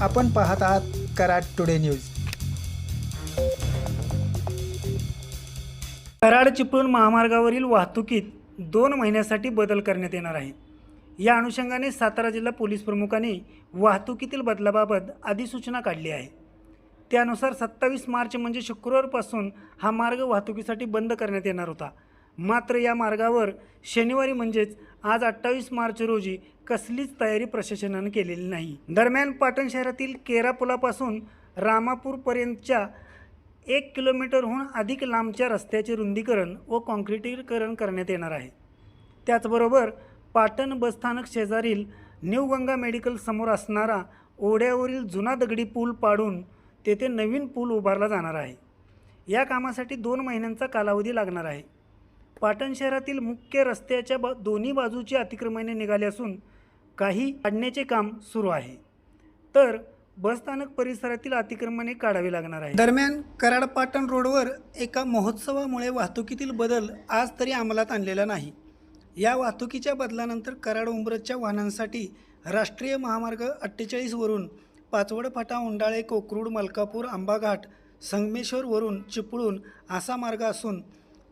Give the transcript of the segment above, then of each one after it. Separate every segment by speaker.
Speaker 1: आपण पाहत आहात कराड टुडे न्यूज।
Speaker 2: कराड चिपळूण महामार्गावरील वाहतुकीत 2 महिन्यासाठी बदल करण्यात येणार आहे। या अनुषंगाने सातारा जिल्हा पोलीस प्रमुखांनी वाहतुकीतील बदलाबाबत अधिसूचना काढली आहे। त्यानुसार 27 मार्च म्हणजे शुक्रवारपासून हा मार्ग वाहतुकीसाठी बंद करण्यात येणार होता। मात्र या मार्गावर शनिवारी म्हणजेच आज 28 मार्च रोजी कसलीच तयारी प्रशासनाने केलेली नाही। दरम्यान पाटण शहरातील केरा पुलापासून रामापूरपर्यंतच्या 1 किलोमीटरहून अधिक लांबच्या रस्त्याचे रुंदीकरण व काँक्रिटीकरण करण्यात येणार आहे। त्याचबरोबर पाटण बसस्थानक शेजारील न्यू गंगा मेडिकल समोर असणारा ओढ्यावरील जुना दगडी पूल पाडून तेथे नवीन पूल उभारला जाणार आहे। या कामासाठी 2 महिन्यांचा कालावधी लागणार आहे। पाटण शहरातील मुख्य रस्त्याच्या दोन्ही बाजूची अतिक्रमणे निघाली असून काही काढण्याचे काम सुरू आहे, तर बसस्थानक परिसरातील अतिक्रमणे काढावी लागणार आहे।
Speaker 1: दरम्यान कराड पाटण रोडवर एका महोत्सवामुळे वाहतुकीतील बदल आज तरी अंमलात आणलेला नाही। या वाहतुकीच्या बदलानंतर कराड उंब्रजच्या वाहनांसाठी राष्ट्रीय महामार्ग 48 वरून पाचवड फाटा उंडाळे कोकरूड मलकापूर आंबाघाट संगमेश्वरवरून चिपळूण असा मार्ग असून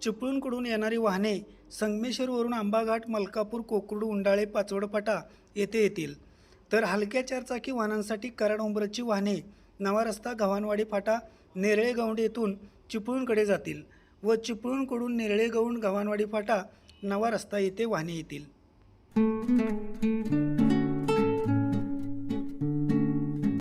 Speaker 1: चिपळूणकडून येणारी वाहने संगमेश्वरवरून आंबाघाट मलकापूर कोकरूड उंडाळे पाचवड फाटा येथे येतील, तर हलक्या चारचाकी वाहनांसाठी कराड उंब्रजची वाहने नवा रस्ता गव्हाणवाडी फाटा नेरळेगौंड येथून चिपळूणकडे जातील व चिपळूणकडून नेरळेगौंड गव्हाणवाडी फाटा नवा रस्ता येथे वाहने येतील।